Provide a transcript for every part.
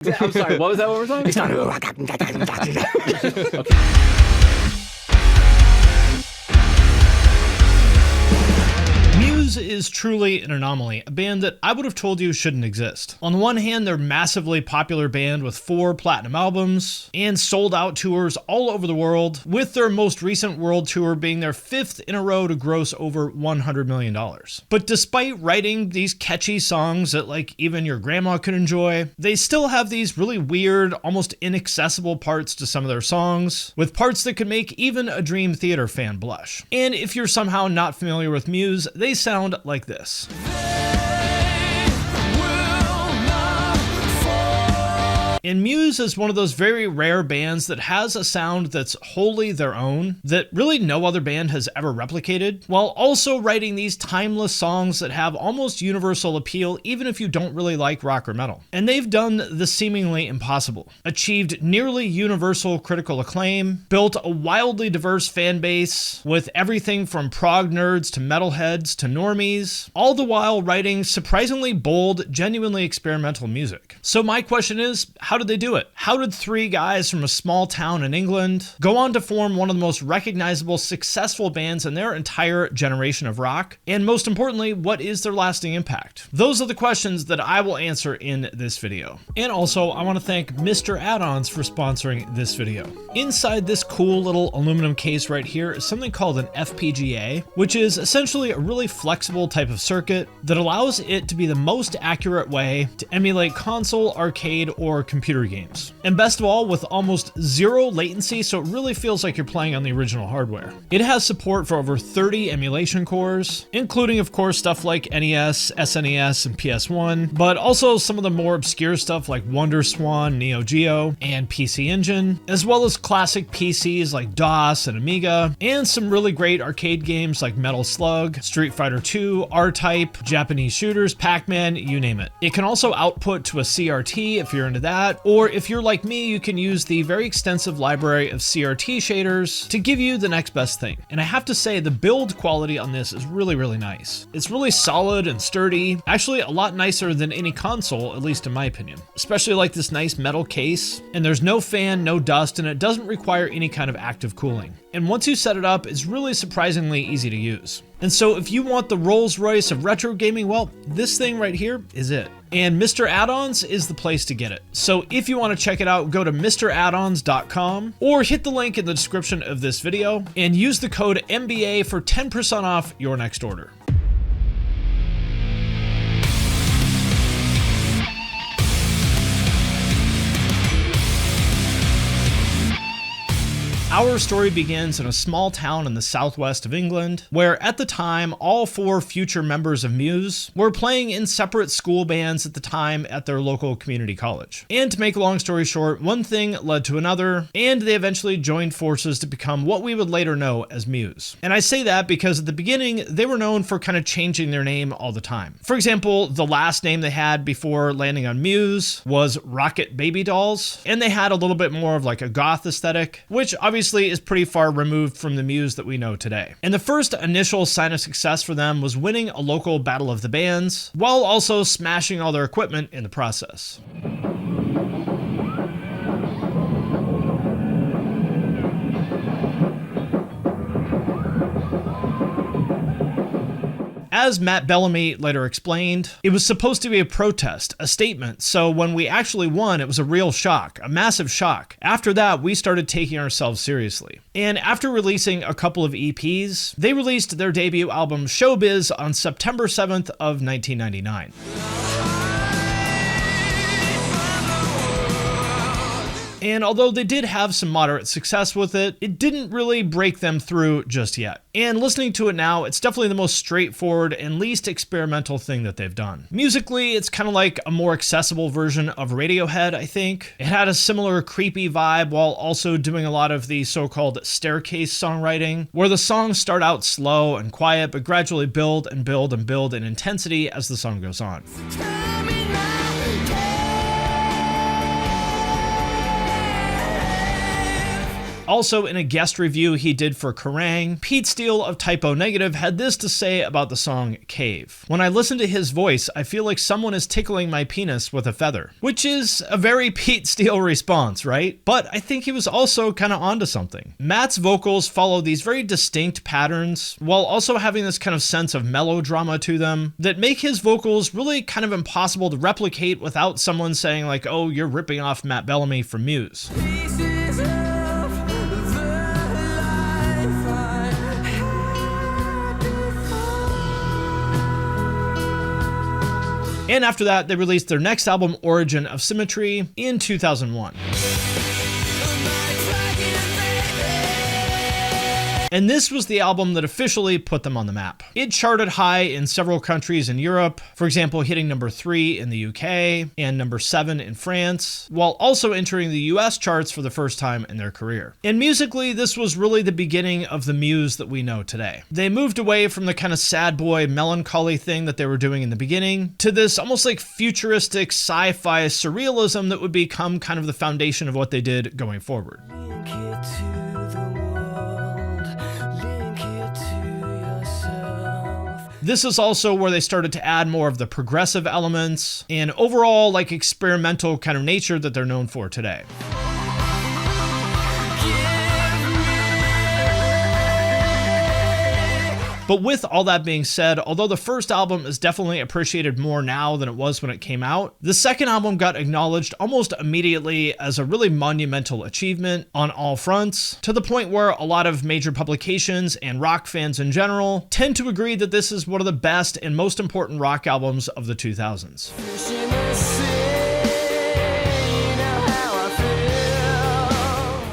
I'm sorry, what was that one more time? Okay. Muse is truly an anomaly, a band that I would have told you shouldn't exist. On the one hand, they're a massively popular band with 4 platinum albums and sold out tours all over the world, with their most recent world tour being their 5th in a row to gross over $100 million. But despite writing these catchy songs that like even your grandma could enjoy, they still have these really weird, almost inaccessible parts to some of their songs, with parts that could make even a Dream Theater fan blush. And if you're somehow not familiar with Muse, they sound like this. And Muse is one of those very rare bands that has a sound that's wholly their own, that really no other band has ever replicated, while also writing these timeless songs that have almost universal appeal even if you don't really like rock or metal. And they've done the seemingly impossible, achieved nearly universal critical acclaim, built a wildly diverse fan base with everything from prog nerds to metalheads to normies, all the while writing surprisingly bold, genuinely experimental music. So my question is, how did they do it? How did 3 guys from a small town in England go on to form one of the most recognizable, successful bands in their entire generation of rock? And most importantly, what is their lasting impact? Those are the questions that I will answer in this video. And also, I want to thank Mr. Add-ons for sponsoring this video. Inside this cool little aluminum case right here is something called an FPGA, which is essentially a really flexible type of circuit that allows it to be the most accurate way to emulate console, arcade, or computer games. And best of all, with almost 0 latency, so it really feels like you're playing on the original hardware. It has support for over 30 emulation cores, including of course stuff like NES, SNES, and PS1, but also some of the more obscure stuff like Wonder Swan, Neo Geo, and PC Engine, as well as classic PCs like DOS and Amiga, and some really great arcade games like Metal Slug, Street Fighter 2, R-Type, Japanese shooters, Pac-Man, you name it. It can also output to a CRT if you're into that, or if you're like me, you can use the very extensive library of CRT shaders to give you the next best thing. And I have to say, the build quality on this is really, really nice. It's really solid and sturdy, actually a lot nicer than any console, at least in my opinion. Especially like this nice metal case, and there's no fan, no dust, and it doesn't require any kind of active cooling. And once you set it up, it's really surprisingly easy to use. And so if you want the Rolls-Royce of retro gaming, well, this thing right here is it. And Mr. Add-ons is the place to get it. So if you want to check it out, go to mraddons.com or hit the link in the description of this video and use the code MBA for 10% off your next order. Our story begins in a small town in the southwest of England, where at the time, all 4 future members of Muse were playing in separate school bands at the time at their local community college. And to make a long story short, one thing led to another, and they eventually joined forces to become what we would later know as Muse. And I say that because at the beginning, they were known for kind of changing their name all the time. For example, the last name they had before landing on Muse was Rocket Baby Dolls, and they had a little bit more of like a goth aesthetic, which obviously is pretty far removed from the Muse that we know today. And the first initial sign of success for them was winning a local battle of the bands, while also smashing all their equipment in the process. As Matt Bellamy later explained, it was supposed to be a protest, a statement, so when we actually won, it was a real shock, a massive shock. After that, we started taking ourselves seriously. And after releasing a couple of EPs, they released their debut album Showbiz on September 7th of 1999. And although they did have some moderate success with it, it didn't really break them through just yet. And listening to it now, it's definitely the most straightforward and least experimental thing that they've done. Musically, it's kind of like a more accessible version of Radiohead, I think. It had a similar creepy vibe while also doing a lot of the so-called staircase songwriting, where the songs start out slow and quiet, but gradually build and build and build in intensity as the song goes on. Also, in a guest review he did for Kerrang, Pete Steele of Typo Negative had this to say about the song Cave. "When I listen to his voice, I feel like someone is tickling my penis with a feather." Which is a very Pete Steele response, right? But I think he was also kind of onto something. Matt's vocals follow these very distinct patterns while also having this kind of sense of melodrama to them that make his vocals really kind of impossible to replicate without someone saying like, oh, you're ripping off Matt Bellamy from Muse. And after that, they released their next album, Origin of Symmetry, in 2001. And this was the album that officially put them on the map. It charted high in several countries in Europe, for example, hitting number 3 in the UK and number 7 in France, while also entering the US charts for the first time in their career. And musically, this was really the beginning of the Muse that we know today. They moved away from the kind of sad boy melancholy thing that they were doing in the beginning to this almost like futuristic sci-fi surrealism that would become kind of the foundation of what they did going forward. This is also where they started to add more of the progressive elements and overall like experimental kind of nature that they're known for today. But with all that being said, although the first album is definitely appreciated more now than it was when it came out, the second album got acknowledged almost immediately as a really monumental achievement on all fronts, to the point where a lot of major publications and rock fans in general tend to agree that this is one of the best and most important rock albums of the 2000s.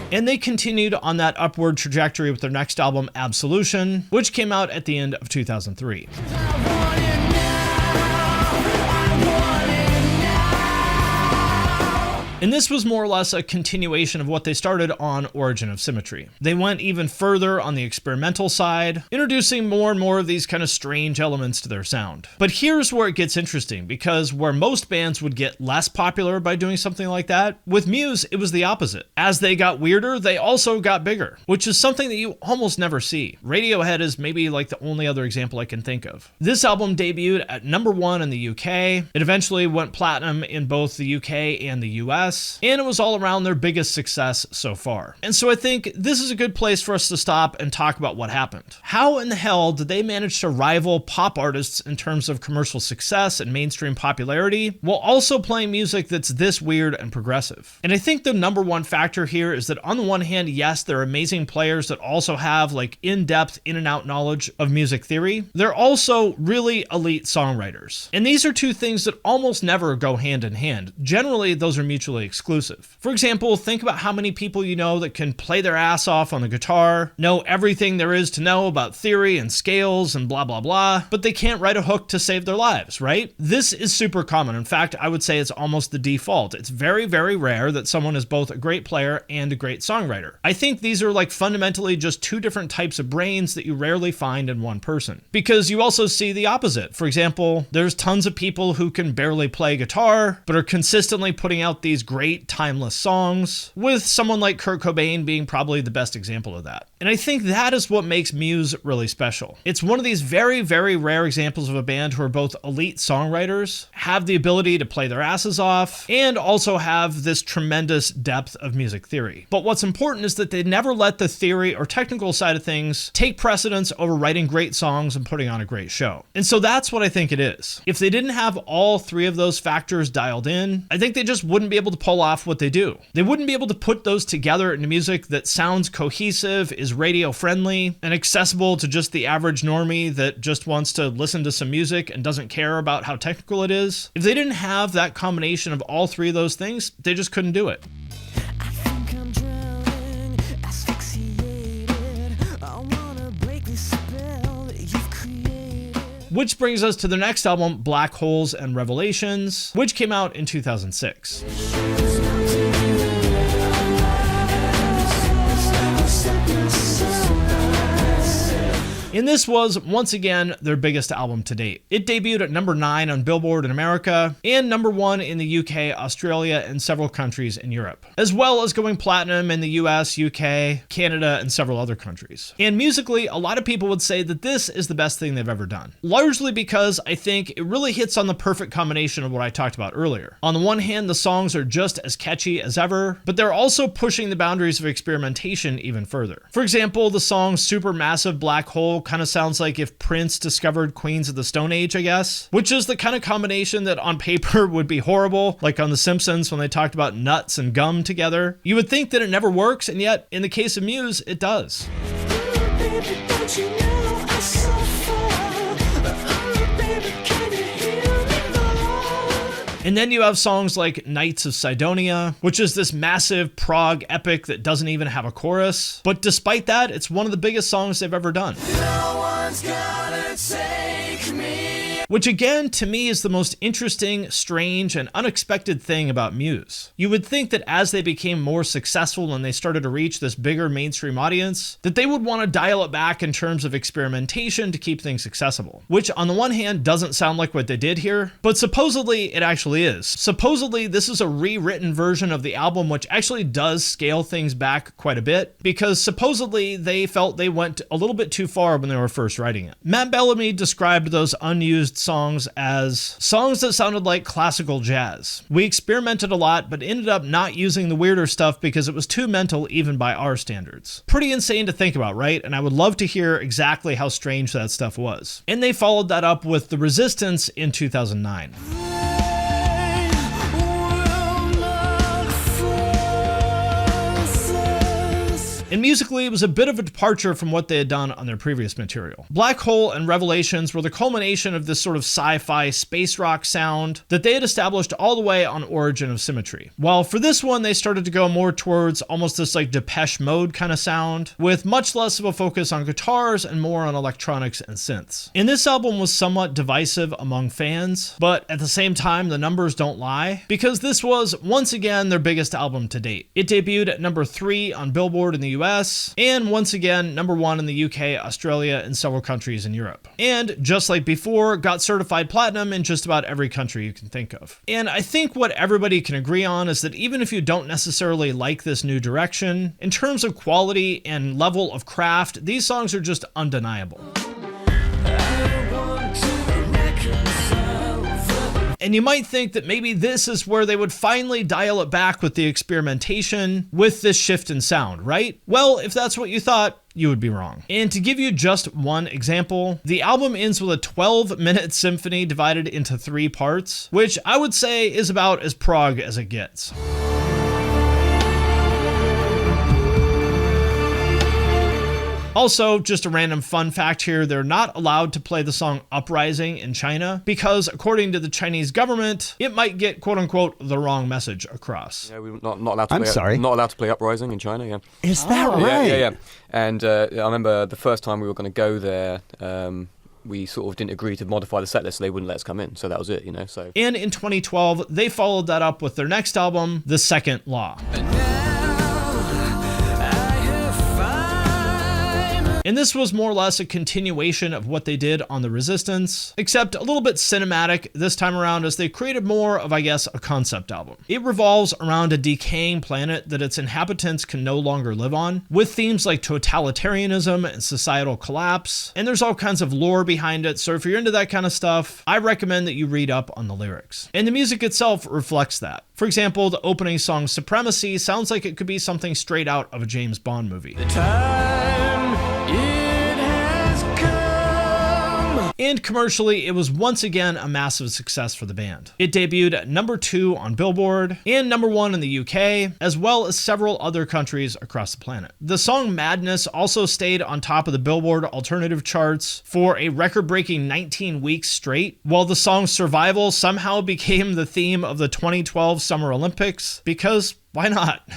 And they continued on that upward trajectory with their next album, Absolution, which came out at the end of 2003. And this was more or less a continuation of what they started on Origin of Symmetry. They went even further on the experimental side, introducing more and more of these kind of strange elements to their sound. But here's where it gets interesting, because where most bands would get less popular by doing something like that, with Muse, it was the opposite. As they got weirder, they also got bigger, which is something that you almost never see. Radiohead is maybe like the only other example I can think of. This album debuted at number 1 in the UK. It eventually went platinum in both the UK and the US. And it was all around their biggest success so far. And so I think this is a good place for us to stop and talk about what happened. How in the hell did they manage to rival pop artists in terms of commercial success and mainstream popularity, while also playing music that's this weird and progressive? And I think the number one factor here is that on the one hand, yes, they're amazing players that also have like in-depth, in and out knowledge of music theory. They're also really elite songwriters. And these are two things that almost never go hand in hand. Generally, those are mutually exclusive. For example, think about how many people you know that can play their ass off on the guitar, know everything there is to know about theory and scales and blah, blah, blah, but they can't write a hook to save their lives, right? This is super common. In fact, I would say it's almost the default. It's very, very rare that someone is both a great player and a great songwriter. I think these are like fundamentally just two different types of brains that you rarely find in one person. Because you also see the opposite. For example, there's tons of people who can barely play guitar, but are consistently putting out these great timeless songs, with someone like Kurt Cobain being probably the best example of that. And I think that is what makes Muse really special. It's one of these very, very rare examples of a band who are both elite songwriters, have the ability to play their asses off, and also have this tremendous depth of music theory. But what's important is that they never let the theory or technical side of things take precedence over writing great songs and putting on a great show. And so that's what I think it is. If they didn't have all three of those factors dialed in, I think they just wouldn't be able to pull off what they do. They wouldn't be able to put those together into music that sounds cohesive, is radio friendly, and accessible to just the average normie that just wants to listen to some music and doesn't care about how technical it is. If they didn't have that combination of all three of those things, they just couldn't do it. Which brings us to the next album, Black Holes and Revelations, which came out in 2006. And this was, once again, their biggest album to date. It debuted at number 9 on Billboard in America, and number 1 in the UK, Australia, and several countries in Europe, as well as going platinum in the US, UK, Canada, and several other countries. And musically, a lot of people would say that this is the best thing they've ever done, largely because I think it really hits on the perfect combination of what I talked about earlier. On the one hand, the songs are just as catchy as ever, but they're also pushing the boundaries of experimentation even further. For example, the song Supermassive Black Hole kind of sounds like if Prince discovered Queens of the Stone Age, I guess, which is the kind of combination that on paper would be horrible, like on The Simpsons when they talked about nuts and gum together. You would think that it never works, and yet, in the case of Muse, it does. And then you have songs like Knights of Cydonia, which is this massive prog epic that doesn't even have a chorus. But despite that, it's one of the biggest songs they've ever done. No one's gonna take me. Which again, to me, is the most interesting, strange, and unexpected thing about Muse. You would think that as they became more successful and they started to reach this bigger mainstream audience, that they would want to dial it back in terms of experimentation to keep things accessible. Which on the one hand doesn't sound like what they did here, but supposedly it actually is. Supposedly this is a rewritten version of the album which actually does scale things back quite a bit, because supposedly they felt they went a little bit too far when they were first writing it. Matt Bellamy described those unused songs as songs that sounded like classical jazz. We experimented a lot, but ended up not using the weirder stuff because it was too mental even by our standards. Pretty insane to think about, right? And I would love to hear exactly how strange that stuff was. And they followed that up with The Resistance in 2009. And musically, it was a bit of a departure from what they had done on their previous material. Black Hole and Revelations were the culmination of this sort of sci-fi space rock sound that they had established all the way on Origin of Symmetry. While for this one, they started to go more towards almost this like Depeche Mode kind of sound, with much less of a focus on guitars and more on electronics and synths. And this album was somewhat divisive among fans, but at the same time, the numbers don't lie, because this was, once again, their biggest album to date. It debuted at number 3 on Billboard in the US, and once again, number 1 in the UK, Australia, and several countries in Europe. And just like before, got certified platinum in just about every country you can think of. And I think what everybody can agree on is that even if you don't necessarily like this new direction, in terms of quality and level of craft, these songs are just undeniable. And you might think that maybe this is where they would finally dial it back with the experimentation with this shift in sound, right? Well, if that's what you thought, you would be wrong. And to give you just one example, the album ends with a 12-minute symphony divided into 3 parts, which I would say is about as prog as it gets. Also, just a random fun fact here, they're not allowed to play the song Uprising in China because, according to the Chinese government, it might get quote-unquote the wrong message across. Yeah, we're not allowed to not allowed to play Uprising in China, yeah. Is that right? Yeah. And I remember the first time we were going to go there, we sort of didn't agree to modify the set list, so they wouldn't let us come in. So that was it, you know. So. And in 2012, they followed that up with their next album, The Second Law. And this was more or less a continuation of what they did on The Resistance, except a little bit cinematic this time around as they created more of, I guess, a concept album. It revolves around a decaying planet that its inhabitants can no longer live on, with themes like totalitarianism and societal collapse, and there's all kinds of lore behind it, so if you're into that kind of stuff, I recommend that you read up on the lyrics. And the music itself reflects that. For example, the opening song Supremacy sounds like it could be something straight out of a James Bond movie. And commercially, it was once again a massive success for the band. It debuted at number 2 on Billboard and number 1 in the UK, as well as several other countries across the planet. The song Madness also stayed on top of the Billboard alternative charts for a record-breaking 19 weeks straight, while the song Survival somehow became the theme of the 2012 Summer Olympics, because why not?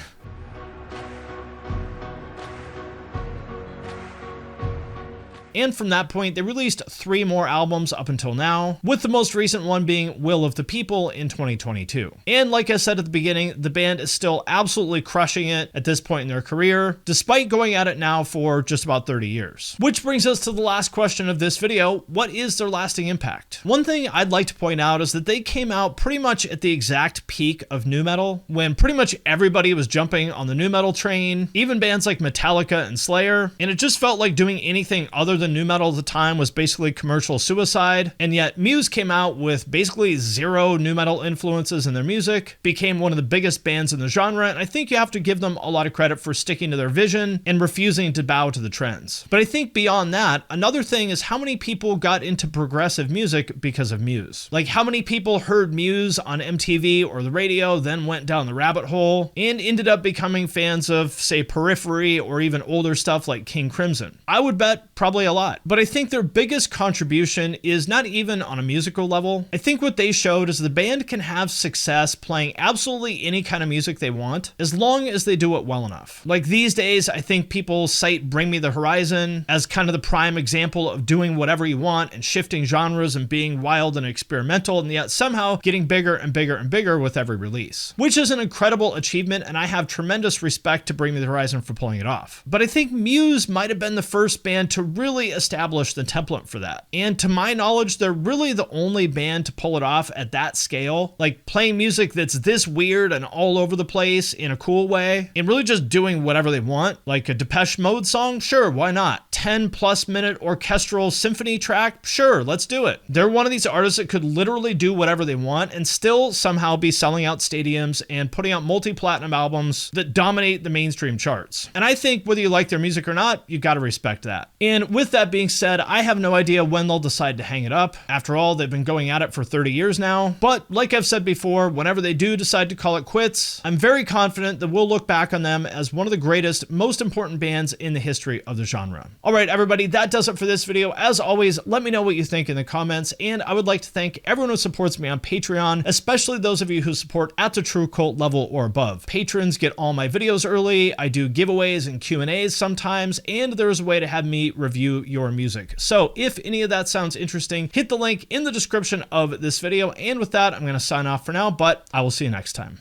And from that point, they released 3 more albums up until now, with the most recent one being Will of the People in 2022. And like I said at the beginning, the band is still absolutely crushing it at this point in their career, despite going at it now for just about 30 years. Which brings us to the last question of this video: what is their lasting impact? One thing I'd like to point out is that they came out pretty much at the exact peak of nu metal, when pretty much everybody was jumping on the nu metal train, even bands like Metallica and Slayer, and it just felt like doing anything other than nu metal at the time was basically commercial suicide. And yet Muse came out with basically 0 nu metal influences in their music, became one of the biggest bands in the genre, and I think you have to give them a lot of credit for sticking to their vision and refusing to bow to the trends. But I think beyond that, another thing is how many people got into progressive music because of Muse. Like, how many people heard Muse on MTV or the radio, then went down the rabbit hole and ended up becoming fans of, say, Periphery or even older stuff like King Crimson? I would bet probably a lot. But I think their biggest contribution is not even on a musical level. I think what they showed is the band can have success playing absolutely any kind of music they want, as long as they do it well enough. Like these days, I think people cite Bring Me the Horizon as kind of the prime example of doing whatever you want and shifting genres and being wild and experimental, and yet somehow getting bigger and bigger and bigger with every release, which is an incredible achievement, and I have tremendous respect to Bring Me the Horizon for pulling it off. But I think Muse might have been the first band to really establish the template for that. And to my knowledge, they're really the only band to pull it off at that scale, like playing music that's this weird and all over the place in a cool way, and really just doing whatever they want. Like a Depeche Mode song? Sure, why not? 10+ minute orchestral symphony track? Sure, let's do it. They're one of these artists that could literally do whatever they want and still somehow be selling out stadiums and putting out multi-platinum albums that dominate the mainstream charts. And I think whether you like their music or not, you've got to respect that. And with that being said, I have no idea when they'll decide to hang it up. After all, they've been going at it for 30 years now. But like I've said before, whenever they do decide to call it quits, I'm very confident that we'll look back on them as one of the greatest, most important bands in the history of the genre. All right, everybody, that does it for this video. As always, let me know what you think in the comments, and I would like to thank everyone who supports me on Patreon, especially those of you who support at the True Cult level or above. Patrons get all my videos early, I do giveaways and Q&As sometimes, and there's a way to have me review your music. So if any of that sounds interesting, hit the link in the description of this video, and with that, I'm going to sign off for now, but I will see you next time.